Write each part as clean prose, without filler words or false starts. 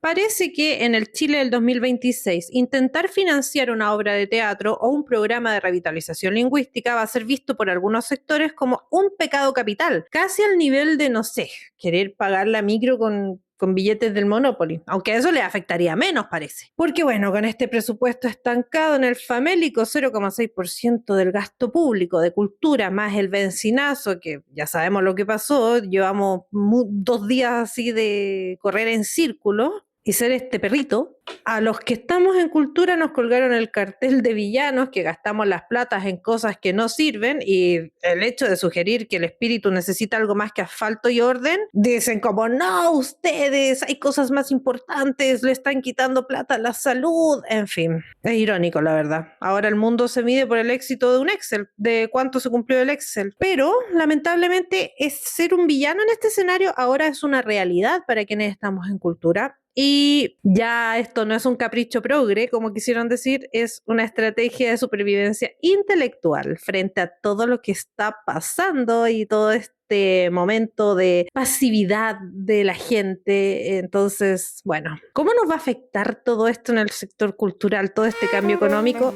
Parece que en el Chile del 2026 intentar financiar una obra de teatro o un programa de revitalización lingüística va a ser visto por algunos sectores como un pecado capital, casi al nivel de, no sé, querer pagar la micro con billetes del Monopoly, aunque eso le afectaría menos, parece. Porque bueno, con este presupuesto estancado en el famélico 0,6% del gasto público de cultura, más el bencinazo, que ya sabemos lo que pasó, llevamos 2 días así de correr en círculo, y ser este perrito, a los que estamos en cultura nos colgaron el cartel de villanos que gastamos las platas en cosas que no sirven, y el hecho de sugerir que el espíritu necesita algo más que asfalto y orden, dicen como no, ustedes, hay cosas más importantes, le están quitando plata a la salud, en fin, es irónico la verdad. Ahora el mundo se mide por el éxito de un Excel, de cuánto se cumplió el Excel, pero lamentablemente ser un villano en este escenario ahora es una realidad para quienes estamos en cultura. Y ya esto no es un capricho progre, como quisieron decir, es una estrategia de supervivencia intelectual frente a todo lo que está pasando y todo este momento de pasividad de la gente. Entonces, bueno, ¿cómo nos va a afectar todo esto en el sector cultural, todo este cambio económico?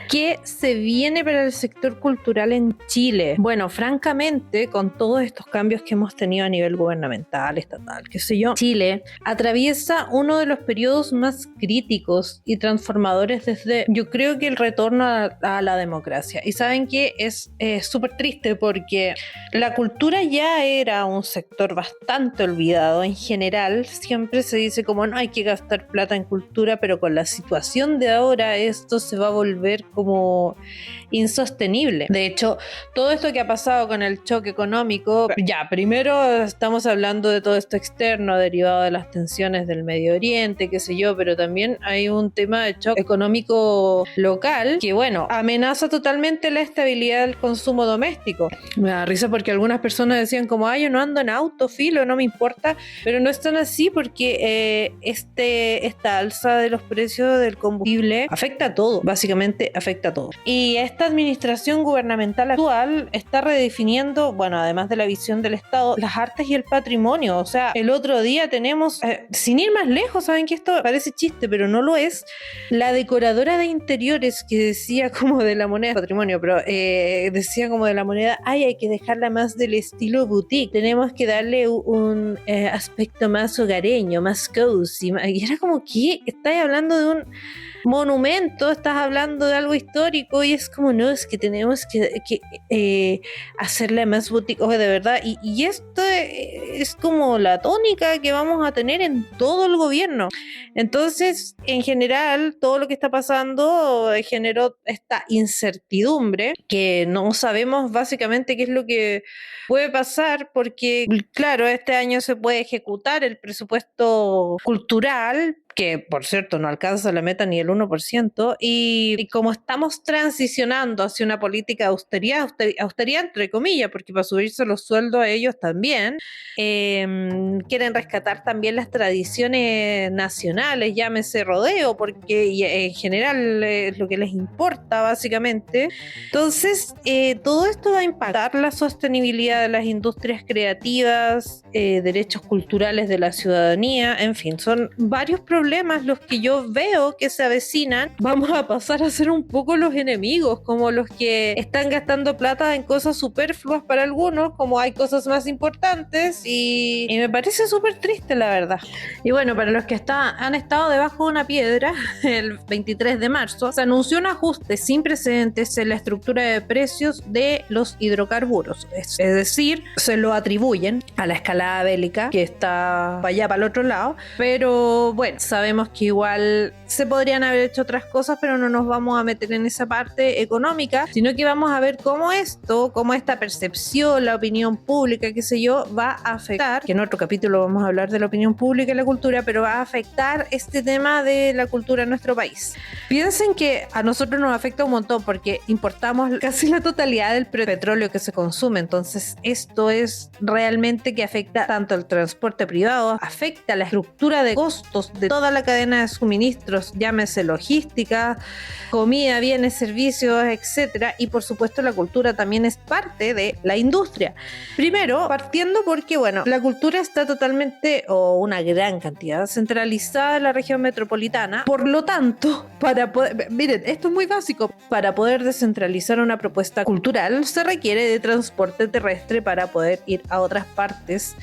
¿Qué se viene para el sector cultural en Chile? Bueno, francamente, con todos estos cambios que hemos tenido a nivel gubernamental, estatal, qué sé yo, Chile atraviesa uno de los periodos más críticos y transformadores desde, yo creo que el retorno a la democracia. Y saben que es súper triste porque la cultura ya era un sector bastante olvidado. En general, siempre se dice como no hay que gastar plata en cultura, pero con la situación de ahora esto se va a volver como insostenible. De hecho, todo esto que ha pasado con el choque económico, ya, primero estamos hablando de todo esto externo derivado de las tensiones del Medio Oriente, qué sé yo, pero también hay un tema de choque económico local que, bueno, amenaza totalmente la estabilidad del consumo doméstico. Me da risa porque algunas personas decían como, ay, yo no ando en auto, filo, no me importa, pero no es tan así porque esta alza de los precios del combustible afecta a todo, básicamente afecta a todo. Y esta administración gubernamental actual está redefiniendo, bueno, además de la visión del Estado, las artes y el patrimonio. O sea, el otro día tenemos, sin ir más lejos, saben que esto parece chiste, pero no lo es, la decoradora de interiores que decía como de la moneda, patrimonio, pero decía como de la moneda, ay, hay que dejarla más del estilo boutique, tenemos que darle un aspecto más hogareño, más cozy, y era como, ¿qué? Estáis hablando de un monumento, estás hablando de algo histórico y es como, no, es que tenemos que hacerla más boutique, o de verdad, y esto es como la tónica que vamos a tener en todo el gobierno. Entonces, en general, todo lo que está pasando generó esta incertidumbre que no sabemos básicamente qué es lo que puede pasar porque, claro, este año se puede ejecutar el presupuesto cultural, que por cierto no alcanza la meta ni el 1%, y como estamos transicionando hacia una política de austeridad entre comillas, porque para subirse los sueldos a ellos también, quieren rescatar también las tradiciones nacionales, llámese rodeo, porque en general es lo que les importa básicamente. Entonces, todo esto va a impactar la sostenibilidad de las industrias creativas, derechos culturales de la ciudadanía, en fin, son varios problemas los que yo veo que se avecinan. Vamos a pasar a ser un poco los enemigos, como los que están gastando plata en cosas superfluas para algunos, como hay cosas más importantes, y me parece súper triste la verdad. Y bueno, para los que han estado debajo de una piedra, el 23 de marzo se anunció un ajuste sin precedentes en la estructura de precios de los hidrocarburos, es decir, se lo atribuyen a la escalada bélica que está para allá, para el otro lado, pero bueno, sabemos que igual se podrían haber hecho otras cosas, pero no nos vamos a meter en esa parte económica, sino que vamos a ver cómo esta percepción, la opinión pública, qué sé yo, va a afectar, que en otro capítulo vamos a hablar de la opinión pública y la cultura, pero va a afectar este tema de la cultura en nuestro país. Piensen que a nosotros nos afecta un montón porque importamos casi la totalidad del petróleo que se consume, entonces esto es realmente que afecta tanto al transporte privado, afecta la estructura de costos de toda toda la cadena de suministros, llámese logística, comida, bienes, servicios, etcétera, y por supuesto la cultura también es parte de la industria. Primero, partiendo porque, bueno, la cultura está totalmente, o una gran cantidad, centralizada en la región metropolitana, por lo tanto, para poder, miren, esto es muy básico, para poder descentralizar una propuesta cultural se requiere de transporte terrestre para poder ir a otras partes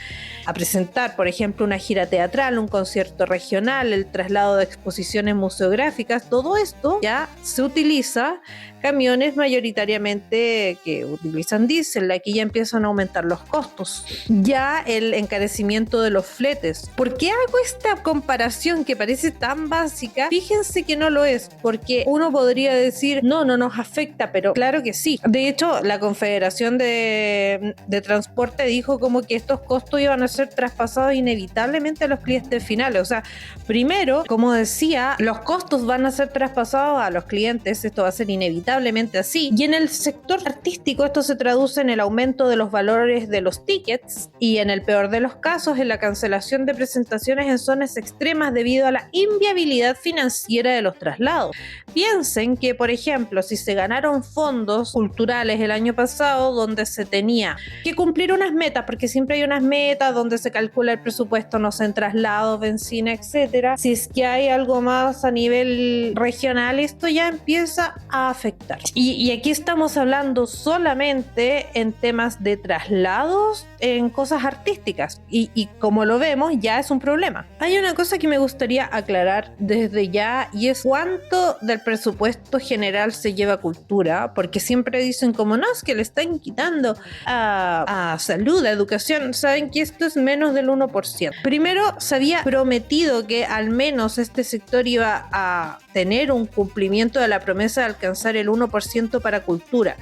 a presentar, por ejemplo, una gira teatral, un concierto regional, el traslado de exposiciones museográficas. Todo esto ya se utiliza camiones mayoritariamente que utilizan diésel. Aquí ya empiezan a aumentar los costos. Ya el encarecimiento de los fletes. ¿Por qué hago esta comparación que parece tan básica? Fíjense que no lo es, porque uno podría decir, no nos afecta, pero claro que sí. De hecho, la Confederación de Transporte dijo como que estos costos iban a ser traspasados inevitablemente a los clientes finales. O sea, primero, como decía, los costos van a ser traspasados a los clientes, esto va a ser inevitablemente así. Y en el sector artístico esto se traduce en el aumento de los valores de los tickets y, en el peor de los casos, en la cancelación de presentaciones en zonas extremas debido a la inviabilidad financiera de los traslados. Piensen que, por ejemplo, si se ganaron fondos culturales el año pasado donde se tenía que cumplir unas metas, porque siempre hay unas metas donde se calcula el presupuesto, no sé, en traslados, benzina, etcétera. Si es que hay algo más a nivel regional, esto ya empieza a afectar. Y aquí estamos hablando solamente en temas de traslados, en cosas artísticas. Y como lo vemos, ya es un problema. Hay una cosa que me gustaría aclarar desde ya, y es cuánto del presupuesto general se lleva a cultura, porque siempre dicen como, no, es que le están quitando a salud, a educación. Saben que esto es menos del 1%. Primero, se había prometido que al menos este sector iba a tener un cumplimiento de la promesa de alcanzar el 1% para cultura,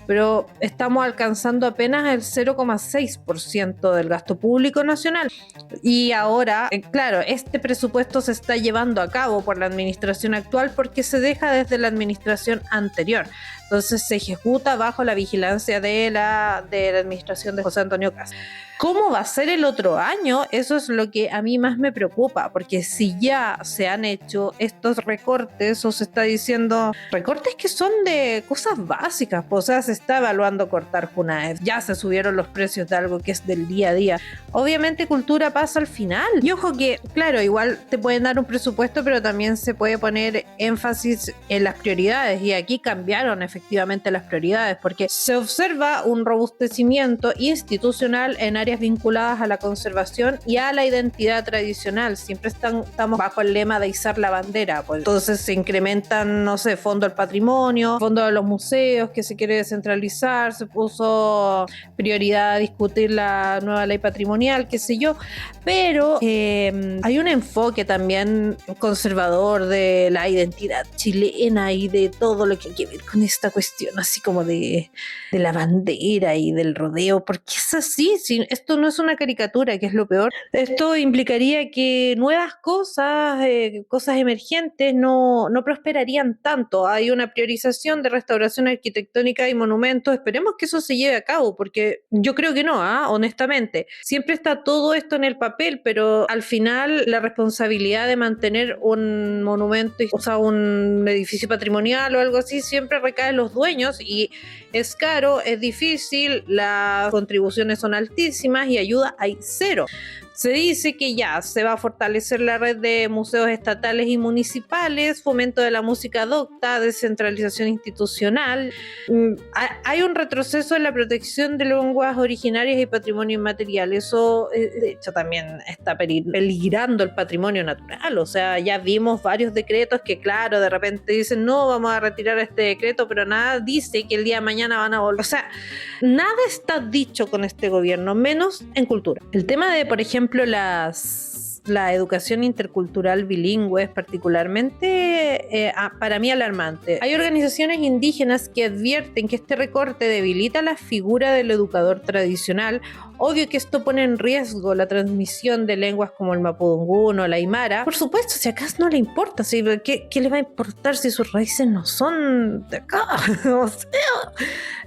pero estamos alcanzando apenas el 0,6% del gasto público nacional. Y ahora, claro, este presupuesto se está llevando a cabo por la administración actual porque se deja desde la administración anterior. Entonces se ejecuta bajo la vigilancia de la administración de José Antonio Kast. ¿Cómo va a ser el otro año? Eso es lo que a mí más me preocupa, porque si ya se han hecho estos recortes, o se está diciendo recortes que son de cosas básicas, pues, o sea, se está evaluando cortar Junaed, ya se subieron los precios de algo que es del día a día. Obviamente cultura pasa al final. Y ojo que, claro, igual te pueden dar un presupuesto, pero también se puede poner énfasis en las prioridades, y aquí cambiaron efectivamente las prioridades, porque se observa un robustecimiento institucional en áreas vinculadas a la conservación y a la identidad tradicional. Siempre estamos bajo el lema de izar la bandera, pues. Entonces se incrementan, no sé, fondo al patrimonio, fondo de los museos que se quiere descentralizar, se puso prioridad a discutir la nueva ley patrimonial, qué sé yo, pero hay un enfoque también conservador de la identidad chilena y de todo lo que hay que ver con esta cuestión así como de la bandera y del rodeo, porque es así. Si esto no es una caricatura, que es lo peor. Esto implicaría que nuevas cosas emergentes no prosperarían tanto. Hay una priorización de restauración arquitectónica y monumentos. Esperemos que eso se lleve a cabo, porque yo creo que no, honestamente. Siempre está todo esto en el papel, pero al final la responsabilidad de mantener un monumento, o sea, un edificio patrimonial o algo así, siempre recae en los dueños, y es caro, es difícil, las contribuciones son altísimas y ayuda hay cero. Se dice que ya se va a fortalecer la red de museos estatales y municipales, fomento de la música docta, descentralización institucional. Hay un retroceso en la protección de lenguas originarias y patrimonio inmaterial. Eso, de hecho, también está peligrando el patrimonio natural. O sea, ya vimos varios decretos que, claro, de repente dicen, no, vamos a retirar este decreto, pero nada dice que el día de mañana van a volver. O sea, nada está dicho con este gobierno, menos en cultura. El tema de, por ejemplo, la educación intercultural bilingüe es particularmente para mí alarmante. Hay organizaciones indígenas que advierten que este recorte debilita la figura del educador tradicional Obvio que esto pone en riesgo la transmisión de lenguas como el mapudungún o la aymara. Por supuesto, si acá no le importa, ¿sí? ¿Qué le va a importar si sus raíces no son de acá? O sea,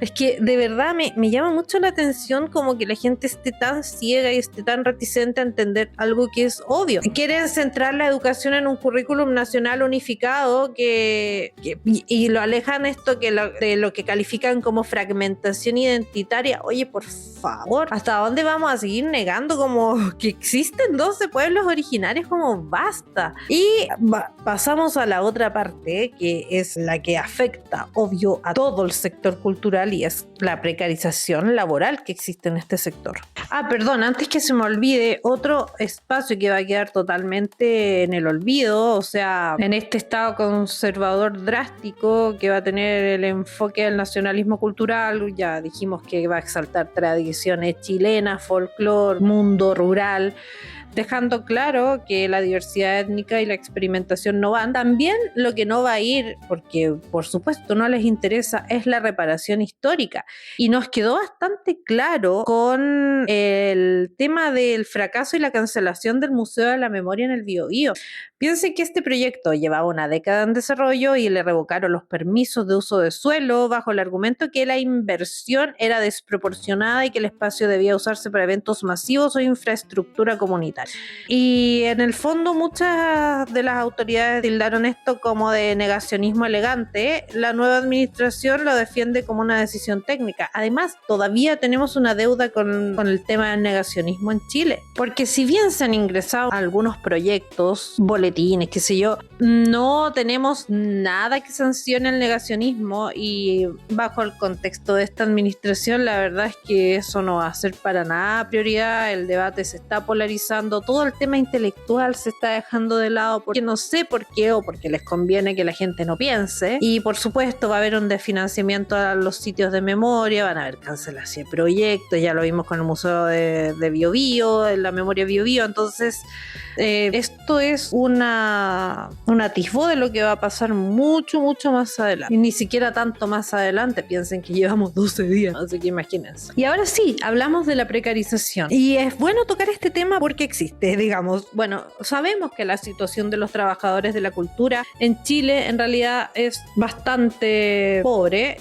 es que de verdad me llama mucho la atención como que la gente esté tan ciega y esté tan reticente a entender algo que es obvio. Quieren centrar la educación en un currículum nacional unificado y lo alejan esto de lo que califican como fragmentación identitaria. Oye, por favor, ¿hasta dónde vamos a seguir negando como que existen 12 pueblos originarios? Como basta. Y pasamos a la otra parte, que es la que afecta, obvio, a todo el sector cultural, y es la precarización laboral que existe en este sector. Perdón, antes que se me olvide, otro espacio que va a quedar totalmente en el olvido, o sea, en este estado conservador drástico que va a tener el enfoque del nacionalismo cultural. Ya dijimos que va a exaltar tradiciones chilenas, folclore, mundo rural, dejando claro que la diversidad étnica y la experimentación no van. También lo que no va a ir, porque por supuesto no les interesa, es la reparación histórica. Y nos quedó bastante claro con el tema del fracaso y la cancelación del Museo de la Memoria en el Biobío. Piensen que este proyecto llevaba una década en desarrollo y le revocaron los permisos de uso de suelo bajo el argumento que la inversión era desproporcionada y que el espacio debía usarse para eventos masivos o infraestructura comunitaria. Y en el fondo muchas de las autoridades tildaron esto como de negacionismo elegante. La nueva administración lo defiende como una decisión técnica. Además, todavía tenemos una deuda con el tema del negacionismo en Chile, porque si bien se han ingresado algunos proyectos, boletines, qué sé yo, no tenemos nada que sancione el negacionismo, y bajo el contexto de esta administración la verdad es que eso no va a ser para nada prioridad. El debate se está polarizando, todo el tema intelectual se está dejando de lado porque no sé por qué, o porque les conviene que la gente no piense. Y por supuesto va a haber un desfinanciamiento a los sitios de memoria, van a haber cancelación de proyectos, ya lo vimos con el Museo de Biobío, en la memoria Biobío. Entonces esto es un atisbo de lo que va a pasar mucho más adelante, y ni siquiera tanto más adelante. Piensen que llevamos 12 días, así que imagínense. Y ahora sí, hablamos de la precarización, y es bueno tocar este tema porque existe, digamos. Bueno, sabemos que la situación de los trabajadores de la cultura en Chile en realidad es bastante pobre.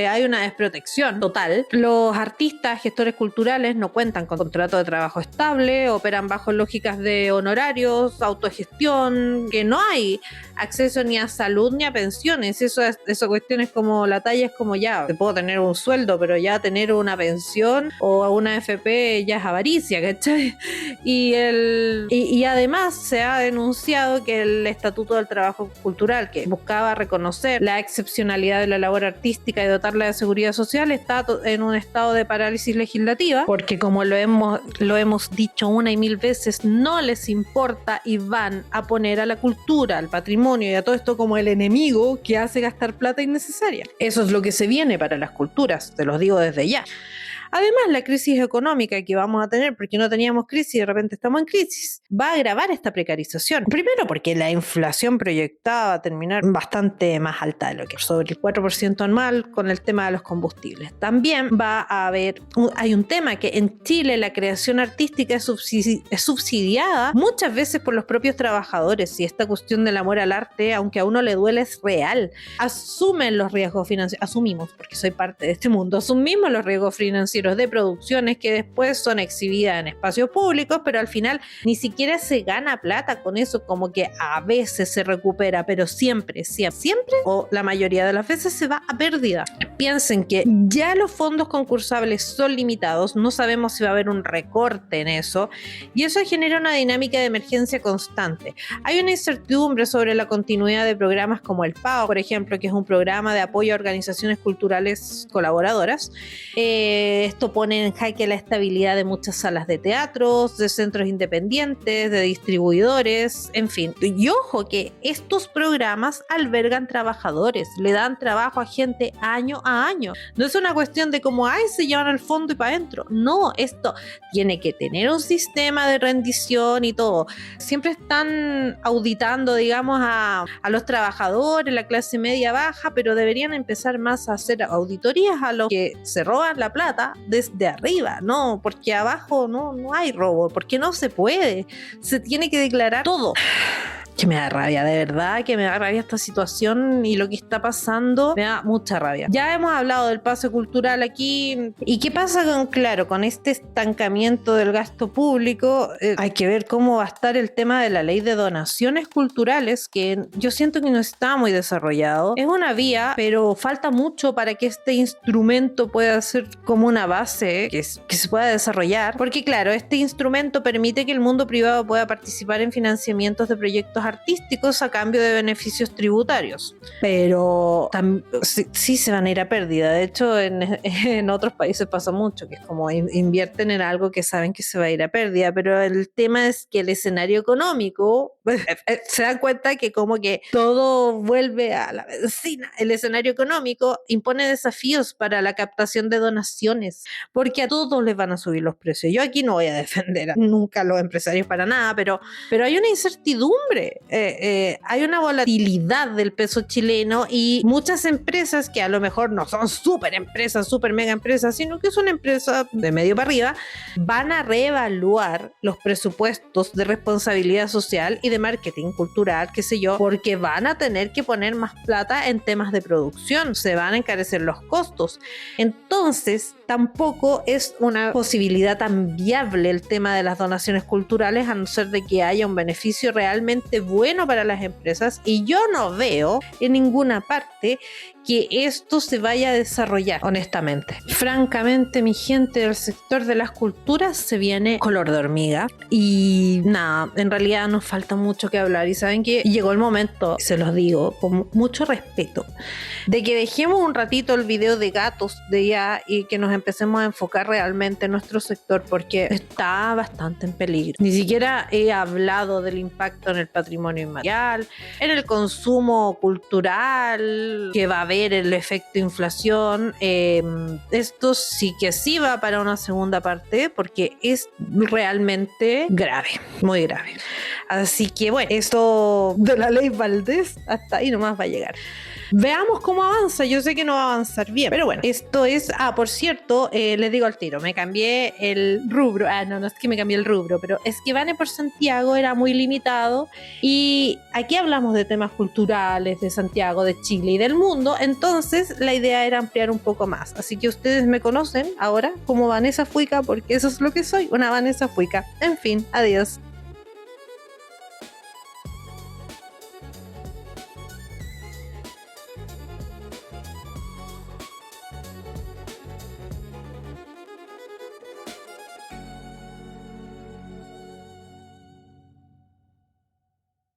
Hay una desprotección total. Los artistas, gestores culturales no cuentan con contrato de trabajo estable, operan bajo lógicas de honorarios, autogestión, que no hay acceso ni a salud ni a pensiones. Esa cuestión es como, la talla es como, ya, te puedo tener un sueldo, pero ya tener una pensión o una FP ya es avaricia, ¿cachai? Y además se ha denunciado que el Estatuto del Trabajo Cultural, que buscaba reconocer la excepcionalidad de la labor artística y dotarla de seguridad social, está en un estado de parálisis legislativa, porque como lo hemos dicho una y mil veces, no les importa y van a poner a la cultura, al patrimonio y a todo esto como el enemigo que hace gastar plata innecesaria. Eso es lo que se viene para las culturas, te los digo desde ya. Además, la crisis económica que vamos a tener, porque no teníamos crisis y de repente estamos en crisis, va a agravar esta precarización. Primero porque la inflación proyectada va a terminar bastante más alta de lo que es, sobre el 4% anual, con el tema de los combustibles. También va a haber, hay un tema que en Chile la creación artística es subsidiada muchas veces por los propios trabajadores, y esta cuestión del amor al arte, aunque a uno le duele, es real. Asumen los riesgos financieros, asumimos, porque soy parte de este mundo, asumimos los riesgos financieros de producciones que después son exhibidas en espacios públicos, pero al final ni siquiera se gana plata con eso, como que a veces se recupera, pero siempre, o la mayoría de las veces se va a pérdida. Piensen que ya los fondos concursables son limitados, no sabemos si va a haber un recorte en eso, y eso genera una dinámica de emergencia constante. Hay una incertidumbre sobre la continuidad de programas como el PAO, por ejemplo, que es un programa de apoyo a organizaciones culturales colaboradoras. Esto pone en jaque la estabilidad de muchas salas de teatros, de centros independientes, de distribuidores, en fin. Y ojo que estos programas albergan trabajadores, le dan trabajo a gente año a año. No es una cuestión de como, ay, se llevan al fondo y para adentro. No, esto tiene que tener un sistema de rendición y todo. Siempre están auditando, digamos, a los trabajadores, la clase media baja, pero deberían empezar más a hacer auditorías a los que se roban la plata desde arriba, ¿no? Porque abajo no hay robo, porque no se puede. Se tiene que declarar todo. Que me da rabia, de verdad, que me da rabia esta situación y lo que está pasando, me da mucha rabia. Ya hemos hablado del pase cultural aquí, y qué pasa con este estancamiento del gasto público. Hay que ver cómo va a estar el tema de la ley de donaciones culturales, que yo siento que no está muy desarrollado. Es una vía, pero falta mucho para que este instrumento pueda ser como una base que se pueda desarrollar, porque claro, este instrumento permite que el mundo privado pueda participar en financiamientos de proyectos artísticos a cambio de beneficios tributarios, pero sí se van a ir a pérdida. De hecho, en otros países pasa mucho, que es como invierten en algo que saben que se va a ir a pérdida, pero el tema es que el escenario económico, se dan cuenta que como que todo vuelve a la benzina. El escenario económico impone desafíos para la captación de donaciones, porque a todos les van a subir los precios. Yo aquí no voy a defender nunca a los empresarios para nada, pero hay una incertidumbre. Hay una volatilidad del peso chileno y muchas empresas que a lo mejor no son súper empresas, súper mega empresas, sino que son empresas de medio para arriba, van a reevaluar los presupuestos de responsabilidad social y de marketing cultural, qué sé yo, porque van a tener que poner más plata en temas de producción, se van a encarecer los costos. Entonces, tampoco es una posibilidad tan viable el tema de las donaciones culturales, a no ser de que haya un beneficio realmente bueno para las empresas, y yo no veo en ninguna parte que esto se vaya a desarrollar, honestamente. Francamente, mi gente del sector de las culturas se viene color de hormiga y nada, en realidad nos falta mucho que hablar, y saben que llegó el momento, se los digo con mucho respeto, de que dejemos un ratito el video de gatos de ya y que nos empecemos a enfocar realmente en nuestro sector, porque está bastante en peligro. Ni siquiera he hablado del impacto en el patrimonio inmaterial, en el consumo cultural que va a haber, el efecto inflación. Esto sí que sí va para una segunda parte, porque es realmente grave, muy grave. Así que bueno, esto de la ley Valdés hasta ahí nomás va a llegar. Veamos cómo avanza. Yo sé que no va a avanzar bien, pero bueno, esto es... por cierto, les digo al tiro, me cambié el rubro. No es que me cambié el rubro, pero es que Vane por Santiago era muy limitado, y aquí hablamos de temas culturales de Santiago, de Chile y del mundo. Entonces la idea era ampliar un poco más, así que ustedes me conocen ahora como Vanessa Fuica, porque eso es lo que soy, una Vanessa Fuica. En fin, adiós.